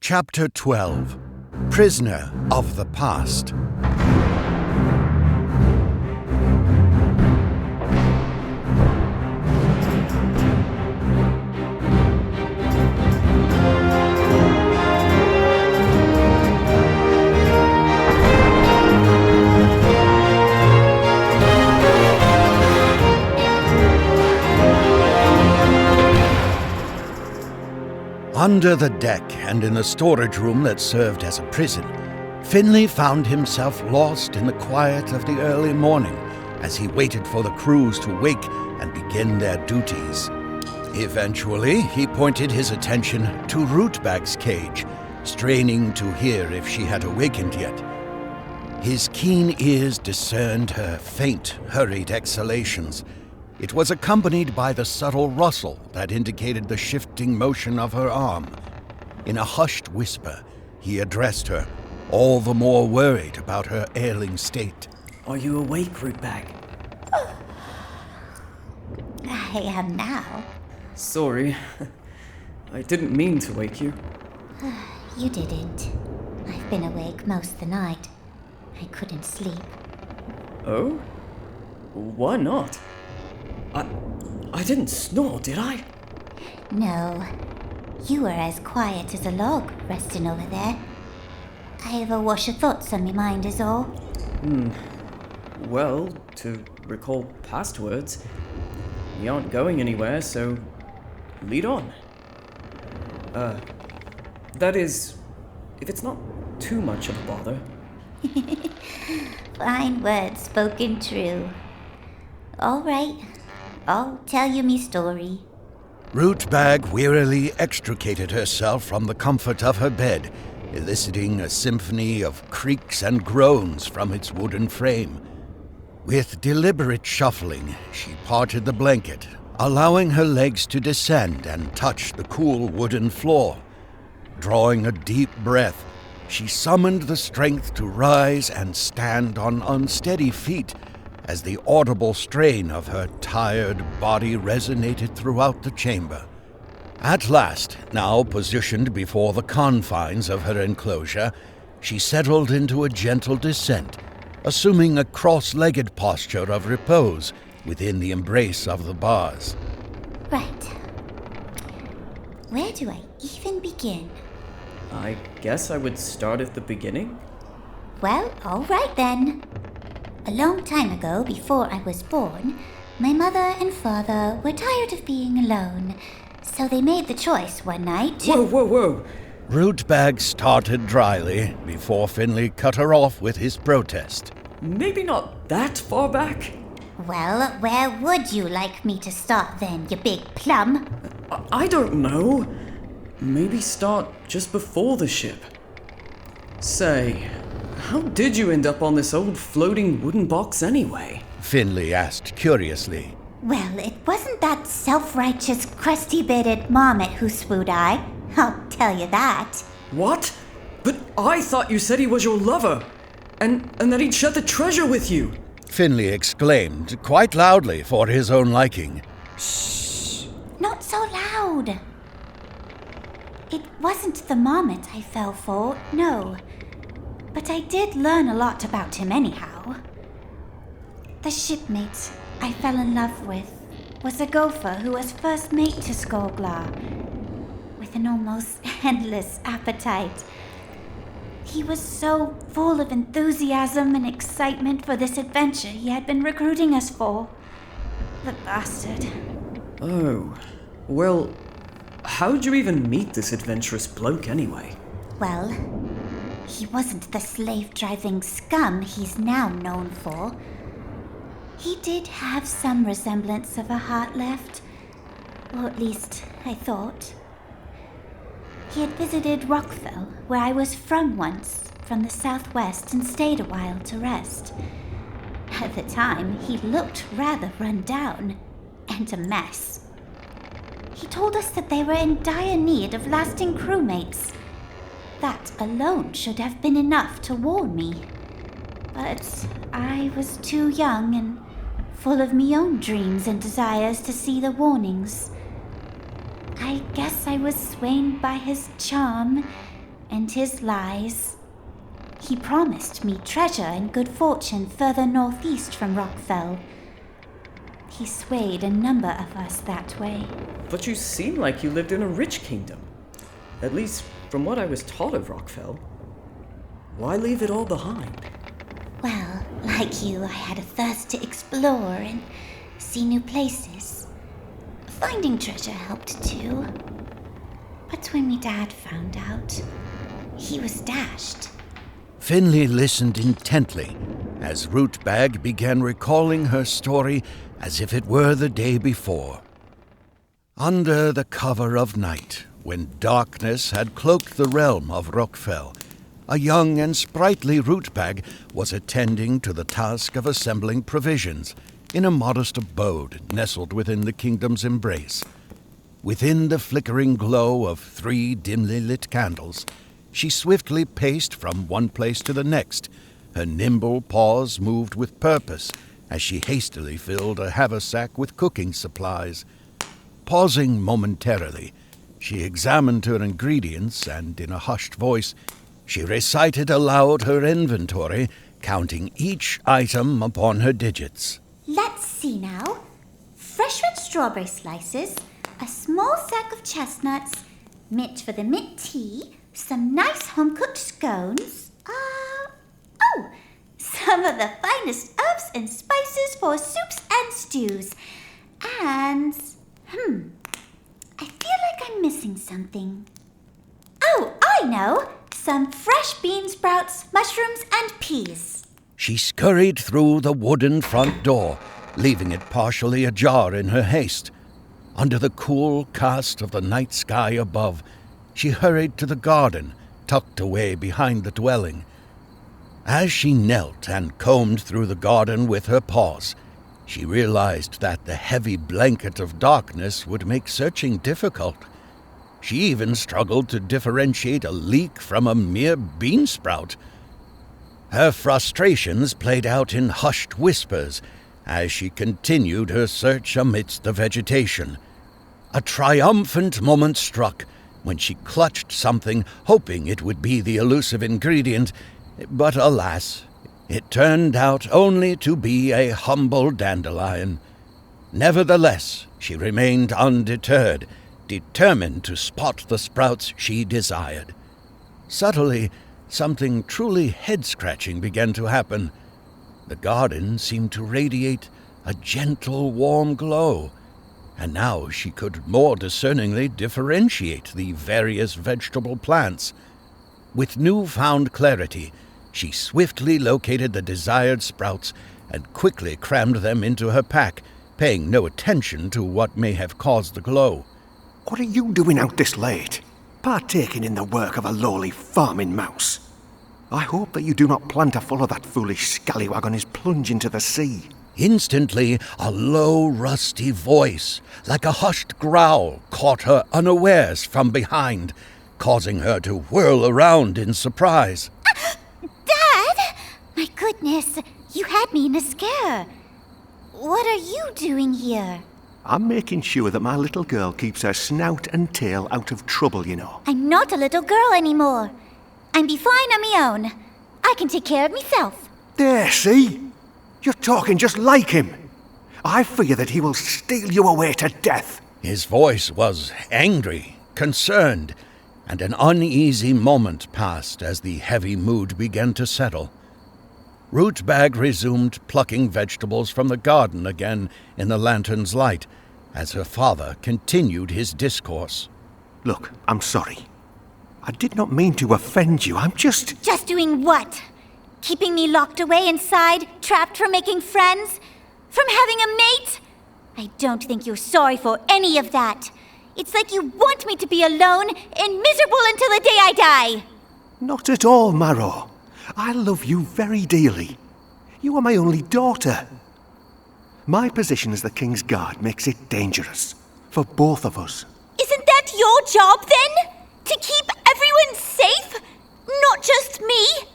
Chapter 12. Prisoner of the Past. Under the deck and in the storage room that served as a prison, Finlay found himself lost in the quiet of the early morning as he waited for the crews to wake and begin their duties. Eventually, he pointed his attention to Rootbag's cage, straining to hear if she had awakened yet. His keen ears discerned her faint, hurried exhalations. It was accompanied by the subtle rustle that indicated the shifting motion of her arm. In a hushed whisper, he addressed her, all the more worried about her ailing state. Are you awake, Rootbag? I am now. Sorry. I didn't mean to wake you. You didn't. I've been awake most of the night. I couldn't sleep. Oh? Why not? I didn't snore, did I? No. You were as quiet as a log resting over there. I have a wash of thoughts on my mind is all. Well, to recall past words, you aren't going anywhere, so lead on. That is, if it's not too much of a bother. Fine words spoken true. All right. I'll tell you me story. Rootbag wearily extricated herself from the comfort of her bed, eliciting a symphony of creaks and groans from its wooden frame. With deliberate shuffling, she parted the blanket, allowing her legs to descend and touch the cool wooden floor. Drawing a deep breath, she summoned the strength to rise and stand on unsteady feet, as the audible strain of her tired body resonated throughout the chamber. At last, now positioned before the confines of her enclosure, she settled into a gentle descent, assuming a cross-legged posture of repose within the embrace of the bars. Right. Where do I even begin? I guess I would start at the beginning? Well, all right then. A long time ago, before I was born, my mother and father were tired of being alone, so they made the choice one night to... Whoa! Rootbag started dryly before Finlay cut her off with his protest. Maybe not that far back? Well, where would you like me to start then, you big plum? I don't know. Maybe start just before the ship. Say, how did you end up on this old floating wooden box anyway? Finlay asked curiously. Well, it wasn't that self-righteous, crusty-bearded marmot who swooned I'll tell you that. What? But I thought you said he was your lover, and that he'd share the treasure with you. Finlay exclaimed, quite loudly for his own liking. Shh! Not so loud. It wasn't the marmot I fell for, no. But I did learn a lot about him anyhow. The shipmate I fell in love with was a gopher who was first mate to Skoglar, with an almost endless appetite. He was so full of enthusiasm and excitement for this adventure he had been recruiting us for. The bastard. Oh, well, how'd you even meet this adventurous bloke anyway? Well, he wasn't the slave-driving scum he's now known for. He did have some resemblance of a heart left, or at least I thought. He had visited Rockville, where I was from once, from the southwest, and stayed a while to rest. At the time, he looked rather run down, and a mess. He told us that they were in dire need of lasting crewmates. That alone should have been enough to warn me. But I was too young and full of me own dreams and desires to see the warnings. I guess I was swayed by his charm and his lies. He promised me treasure and good fortune further northeast from Rockfell. He swayed a number of us that way. But you seem like you lived in a rich kingdom. At least from what I was taught of Rockfell. Why leave it all behind? Well, like you, I had a thirst to explore and see new places. Finding treasure helped too. But when my dad found out, he was dashed. Finlay listened intently as Rootbag began recalling her story as if it were the day before. Under the cover of night, when darkness had cloaked the realm of Rockfell, a young and sprightly Rootbag was attending to the task of assembling provisions in a modest abode nestled within the kingdom's embrace. Within the flickering glow of 3 dimly lit candles, she swiftly paced from one place to the next. Her nimble paws moved with purpose as she hastily filled a haversack with cooking supplies. Pausing momentarily, she examined her ingredients and, in a hushed voice, she recited aloud her inventory, counting each item upon her digits. Let's see now. Fresh red strawberry slices, a small sack of chestnuts, mint for the mint tea, some nice home-cooked scones, some of the finest herbs and spices for soups and stews, and, I feel like I'm missing something. Oh, I know! Some fresh bean sprouts, mushrooms, and peas. She scurried through the wooden front door, leaving it partially ajar in her haste. Under the cool cast of the night sky above, she hurried to the garden, tucked away behind the dwelling. As she knelt and combed through the garden with her paws, she realized that the heavy blanket of darkness would make searching difficult. She even struggled to differentiate a leek from a mere bean sprout. Her frustrations played out in hushed whispers as she continued her search amidst the vegetation. A triumphant moment struck when she clutched something, hoping it would be the elusive ingredient, but alas, it turned out only to be a humble dandelion. Nevertheless, she remained undeterred, determined to spot the sprouts she desired. Subtly, something truly head-scratching began to happen. The garden seemed to radiate a gentle, warm glow, and now she could more discerningly differentiate the various vegetable plants. With newfound clarity, she swiftly located the desired sprouts and quickly crammed them into her pack, paying no attention to what may have caused the glow. What are you doing out this late, partaking in the work of a lowly farming mouse? I hope that you do not plan to follow that foolish scallywag on his plunge into the sea. Instantly, a low, rusty voice, like a hushed growl, caught her unawares from behind, causing her to whirl around in surprise. Dad! My goodness, you had me in a scare. What are you doing here? I'm making sure that my little girl keeps her snout and tail out of trouble, you know. I'm not a little girl anymore. I'm be fine on my own. I can take care of myself. There, see? You're talking just like him. I fear that he will steal you away to death. His voice was angry, concerned, and an uneasy moment passed as the heavy mood began to settle. Rootbag resumed plucking vegetables from the garden again in the lantern's light, as her father continued his discourse. Look, I'm sorry. I did not mean to offend you. I'm just... Just doing what? Keeping me locked away inside, trapped from making friends? From having a mate? I don't think you're sorry for any of that. It's like you want me to be alone and miserable until the day I die. Not at all, Marrow. I love you very dearly. You are my only daughter. My position as the King's Guard makes it dangerous for both of us. Isn't that your job, then? To keep everyone safe? Not just me?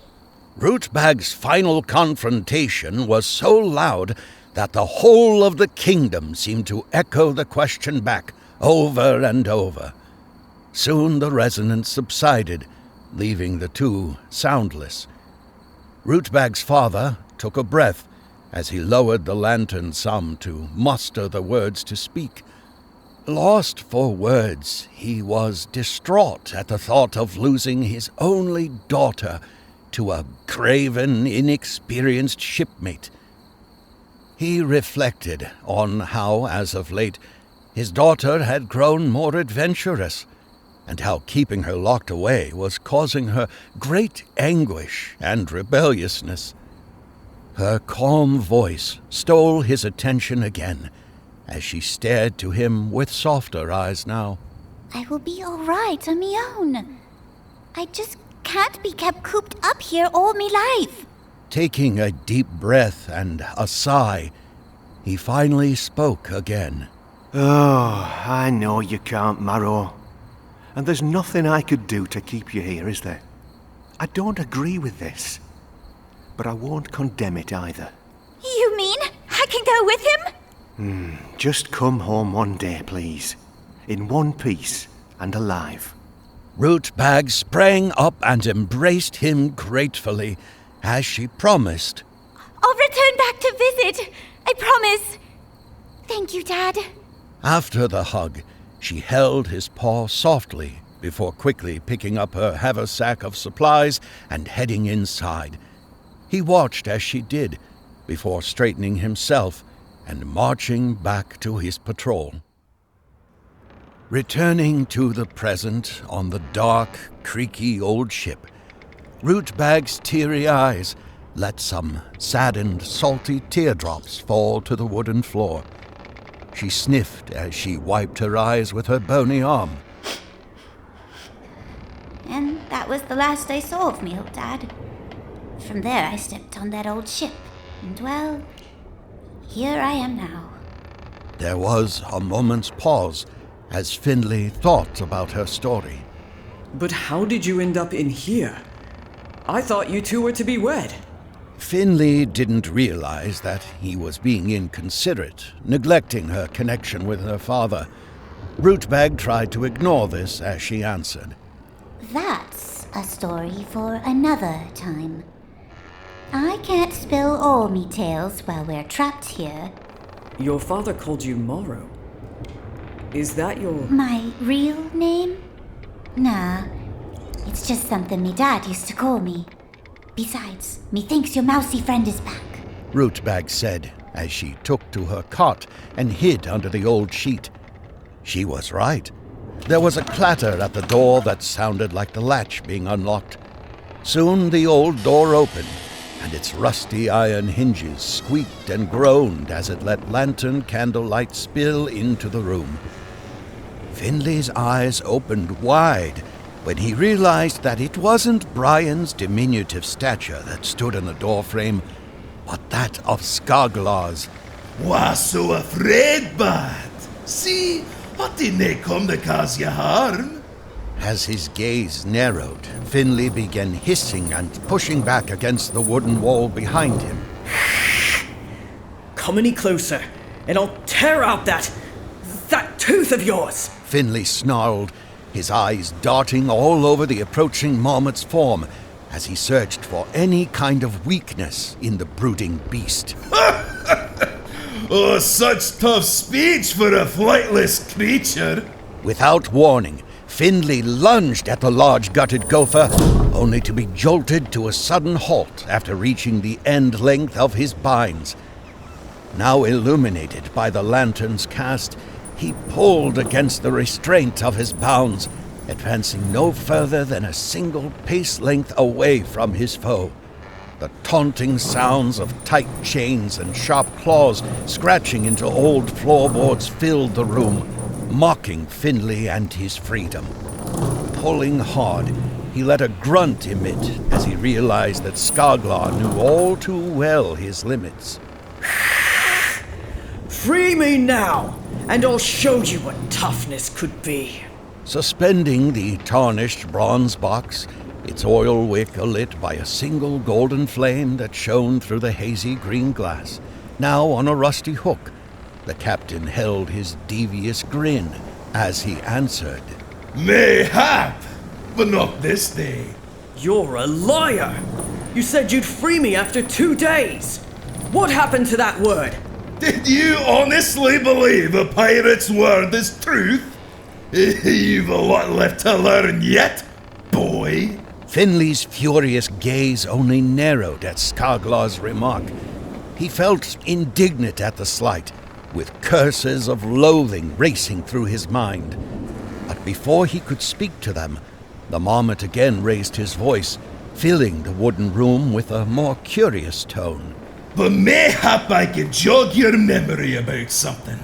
Rootbag's final confrontation was so loud that the whole of the kingdom seemed to echo the question back over and over. Soon the resonance subsided, leaving the two soundless. Rootbag's father took a breath as he lowered the lantern some to muster the words to speak. Lost for words, he was distraught at the thought of losing his only daughter to a craven, inexperienced shipmate. He reflected on how, as of late, his daughter had grown more adventurous, and how keeping her locked away was causing her great anguish and rebelliousness. Her calm voice stole his attention again, as she stared to him with softer eyes now. I will be all right on my own. I just can't be kept cooped up here all me life. Taking a deep breath and a sigh, he finally spoke again. Oh, I know you can't, Marrow. And there's nothing I could do to keep you here, is there? I don't agree with this, but I won't condemn it either. You mean I can go with him? Just come home one day, please. In one piece and alive. Rootbag sprang up and embraced him gratefully, as she promised. I'll return back to visit. I promise. Thank you, Dad. After the hug, she held his paw softly before quickly picking up her haversack of supplies and heading inside. He watched as she did, before straightening himself and marching back to his patrol. Returning to the present on the dark, creaky old ship, Rootbag's teary eyes let some saddened, salty teardrops fall to the wooden floor. She sniffed as she wiped her eyes with her bony arm. And that was the last I saw of me old Dad. From there I stepped on that old ship, and well, here I am now. There was a moment's pause as Finlay thought about her story. But how did you end up in here? I thought you two were to be wed. Finlay didn't realize that he was being inconsiderate, neglecting her connection with her father. Rootbag tried to ignore this as she answered. That's a story for another time. I can't spill all me tales while we're trapped here. Your father called you Morrow. Is that your... My real name? Nah, it's just something me dad used to call me. Besides, methinks your mousy friend is back. Rootbag said as she took to her cot and hid under the old sheet. She was right. There was a clatter at the door that sounded like the latch being unlocked. Soon the old door opened, and its rusty iron hinges squeaked and groaned as it let lantern candlelight spill into the room. Finlay's eyes opened wide when he realized that it wasn't Brian's diminutive stature that stood in the doorframe, but that of Skoglar's. Why so afraid, bad? See, what didn't they come to cause you harm? As his gaze narrowed, Finlay began hissing and pushing back against the wooden wall behind him. Come any closer, and I'll tear out that tooth of yours! Finlay snarled, his eyes darting all over the approaching marmot's form as he searched for any kind of weakness in the brooding beast. Oh, such tough speech for a flightless creature. Without warning, Finlay lunged at the large-gutted gopher, only to be jolted to a sudden halt after reaching the end length of his binds. Now illuminated by the lantern's cast, he pulled against the restraint of his bounds, advancing no further than a single pace length away from his foe. The taunting sounds of tight chains and sharp claws scratching into old floorboards filled the room, mocking Finlay and his freedom. Pulling hard, he let a grunt emit as he realized that Skoglar knew all too well his limits. Free me now, and I'll show you what toughness could be. Suspending the tarnished bronze box, its oil wick alit by a single golden flame that shone through the hazy green glass, now on a rusty hook, the captain held his devious grin as he answered. Mayhap, but not this day. You're a liar! You said you'd free me after 2 days! What happened to that word? Did you honestly believe a pirate's word is truth? You've a lot left to learn yet, boy. Finlay's furious gaze only narrowed at Skoglar's remark. He felt indignant at the slight, with curses of loathing racing through his mind. But before he could speak to them, the marmot again raised his voice, filling the wooden room with a more curious tone. But mayhap I can jog your memory about something.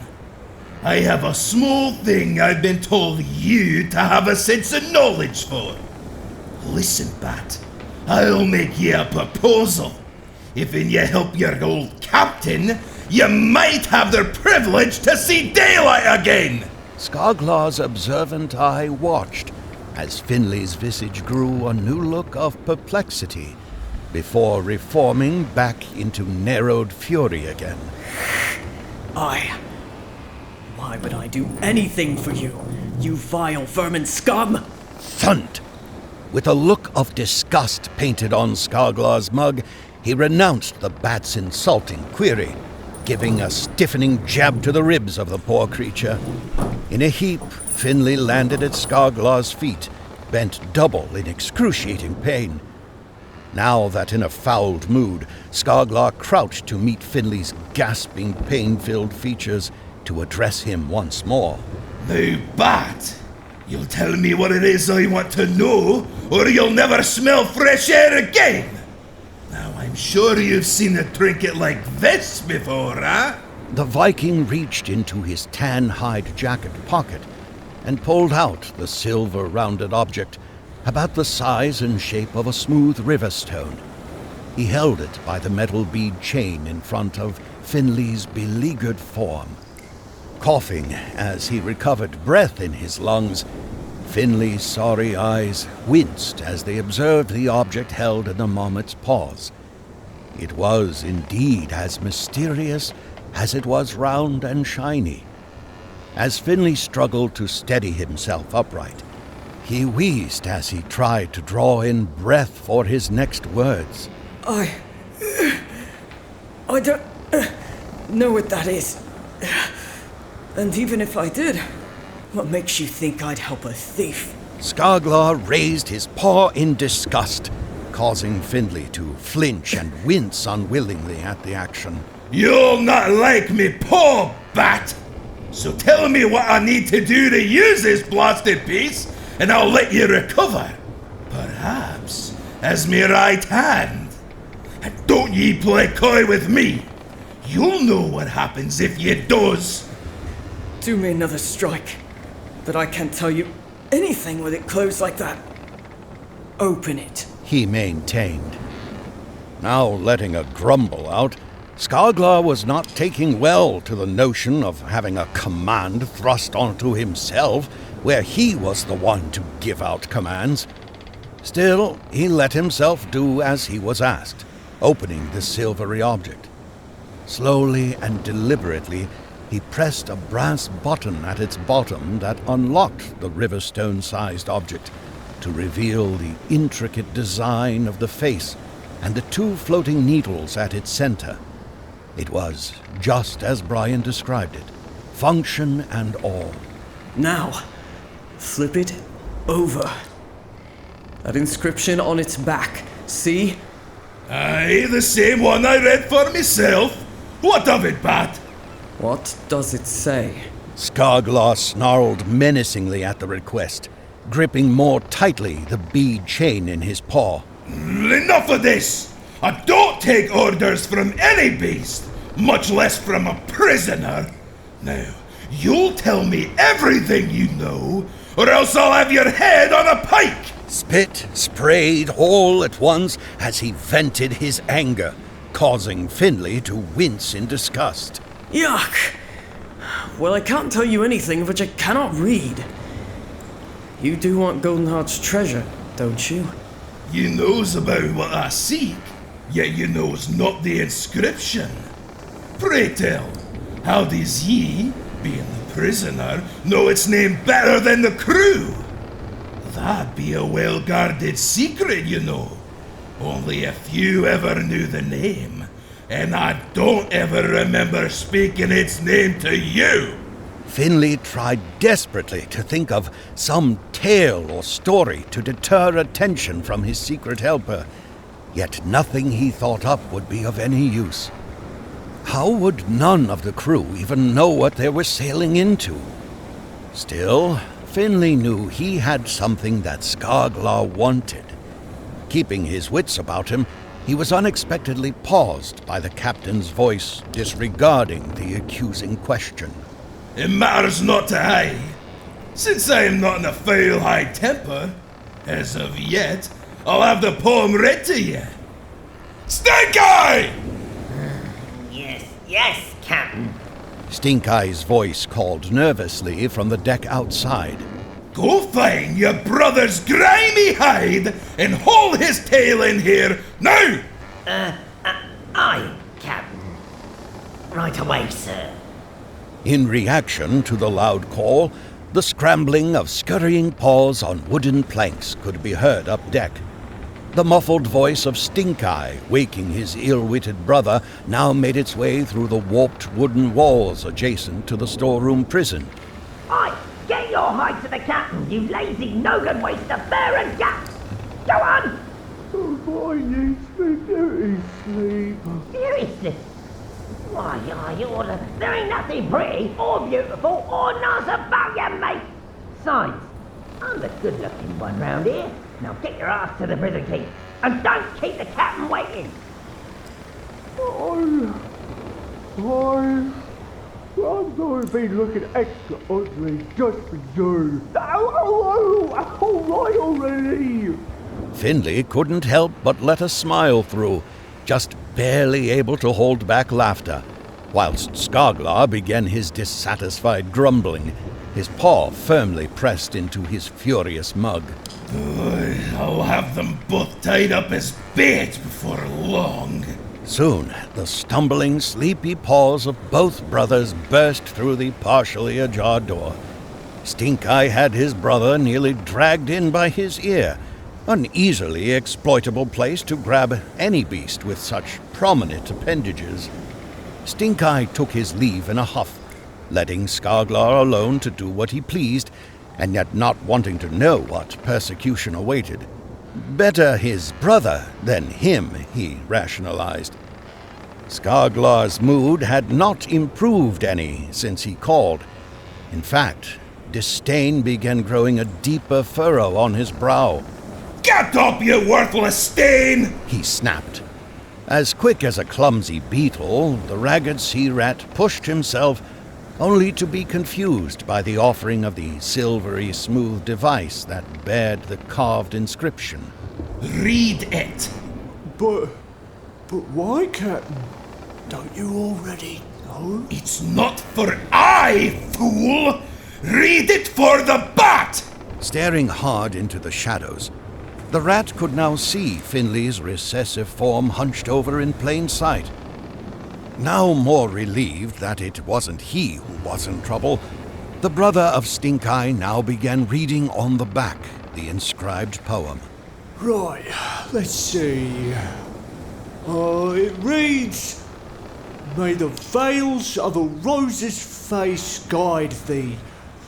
I have a small thing I've been told you to have a sense of knowledge for. Listen, Bat, I'll make you a proposal. If in you help your old captain, you might have the privilege to see daylight again. Skoglar's observant eye watched as Finlay's visage grew a new look of perplexity, before reforming back into narrowed fury again. Why would I do anything for you, you vile vermin scum? Thund! With a look of disgust painted on Skoglar's mug, he renounced the bat's insulting query, giving a stiffening jab to the ribs of the poor creature. In a heap, Finlay landed at Skoglar's feet, bent double in excruciating pain. Now that in a fouled mood, Skoglar crouched to meet Finlay's gasping, pain-filled features to address him once more. Now, Bat, you'll tell me what it is I want to know, or you'll never smell fresh air again. Now, I'm sure you've seen a trinket like this before, huh? The Viking reached into his tan hide jacket pocket and pulled out the silver-rounded object, about the size and shape of a smooth river stone. He held it by the metal bead chain in front of Finlay's beleaguered form. Coughing as he recovered breath in his lungs, Finlay's sorry eyes winced as they observed the object held in the marmot's paws. It was indeed as mysterious as it was round and shiny. As Finlay struggled to steady himself upright, he wheezed as he tried to draw in breath for his next words. I don't know what that is. And even if I did, what makes you think I'd help a thief? Skoglar raised his paw in disgust, causing Finlay to flinch and wince unwillingly at the action. You'll not like me paw, Bat! So tell me what I need to do to use this blasted piece, and I'll let you recover. Perhaps as me right hand. And don't ye play coy with me. You'll know what happens if ye does. Do me another strike, but I can't tell you anything with it closed like that. Open it, he maintained. Now letting a grumble out, Skoglar was not taking well to the notion of having a command thrust onto himself where he was the one to give out commands. Still, he let himself do as he was asked, opening the silvery object. Slowly and deliberately, he pressed a brass button at its bottom that unlocked the riverstone-sized object to reveal the intricate design of the face and the two floating needles at its center. It was just as Brian described it, function and all. Now, flip it over. That inscription on its back, see? Aye, the same one I read for myself. What of it, Bat? What does it say? Skoglar snarled menacingly at the request, gripping more tightly the bead chain in his paw. Enough of this! I don't take orders from any beast, much less from a prisoner. Now, you'll tell me everything you know, or else I'll have your head on a pike! Spit sprayed all at once as he vented his anger, causing Finlay to wince in disgust. Yuck! Well, I can't tell you anything which I cannot read. You do want Goldenheart's treasure, don't you? You knows about what I seek, yet you knows not the inscription. Pray tell, how does ye, being the prisoner, know its name better than the crew? That'd be a well-guarded secret, you know. Only a few ever knew the name, and I don't ever remember speaking its name to you. Finlay tried desperately to think of some tale or story to deter attention from his secret helper, yet nothing he thought up would be of any use. How would none of the crew even know what they were sailing into? Still, Finlay knew he had something that Skoglar wanted. Keeping his wits about him, he was unexpectedly paused by the captain's voice disregarding the accusing question. It matters not to I. Since I am not in a foul high temper, as of yet, I'll have the poem read to you. Stink-Eye! Yes, Captain. Stink-Eye's voice called nervously from the deck outside. Go find your brother's grimy hide and haul his tail in here now! Aye, Captain. Right away, sir. In reaction to the loud call, the scrambling of scurrying paws on wooden planks could be heard up deck. The muffled voice of Stink-Eye, waking his ill-witted brother, now made its way through the warped wooden walls adjacent to the storeroom prison. Aye, get your hide to the captain, you lazy no-good waste of fur and guts! Go on! I need seriously. Seriously? Why, there ain't nothing pretty or beautiful or nice about you, mate. Besides, I'm the good-looking one round here. Now get your ass to the prison keep, and don't keep the captain waiting. I'm going to be looking extra ugly just for you. All right already. Finlay couldn't help but let a smile through, just barely able to hold back laughter, whilst Skoglar began his dissatisfied grumbling, his paw firmly pressed into his furious mug. I'll have them both tied up as bait before long. Soon, the stumbling, sleepy paws of both brothers burst through the partially ajar door. Stink-Eye had his brother nearly dragged in by his ear, an easily exploitable place to grab any beast with such prominent appendages. Stink-Eye took his leave in a huff, letting Skoglar alone to do what he pleased, and yet not wanting to know what persecution awaited. Better his brother than him, he rationalized. Skoglar's mood had not improved any since he called. In fact, disdain began growing a deeper furrow on his brow. Get up, you worthless stain! He snapped. As quick as a clumsy beetle, the ragged sea rat pushed himself, only to be confused by the offering of the silvery smooth device that bared the carved inscription. Read it. But why, Captain? Don't you already know? It's not for I, fool! Read it for the bat! Staring hard into the shadows, the rat could now see Finlay's recessive form hunched over in plain sight. Now more relieved that it wasn't he who was in trouble, the brother of Stink-Eye now began reading on the back the inscribed poem. Right, let's see. It reads, "May the veils of a rose's face guide thee,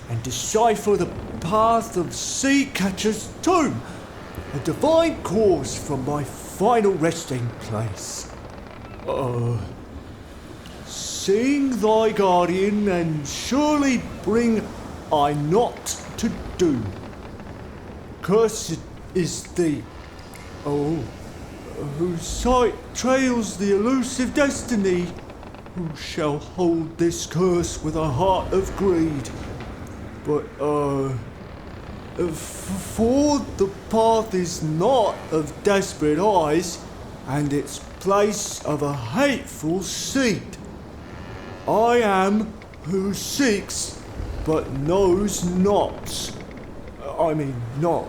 and decipher the path of sea catcher's tomb, a divine course from my final resting place. Seeing thy guardian, and surely bring I not to doom. Cursed is thee, whose sight trails the elusive destiny, who shall hold this curse with a heart of greed. But, for the path is not of desperate eyes, and its place of a hateful seed. I am who seeks, but knows not. Not.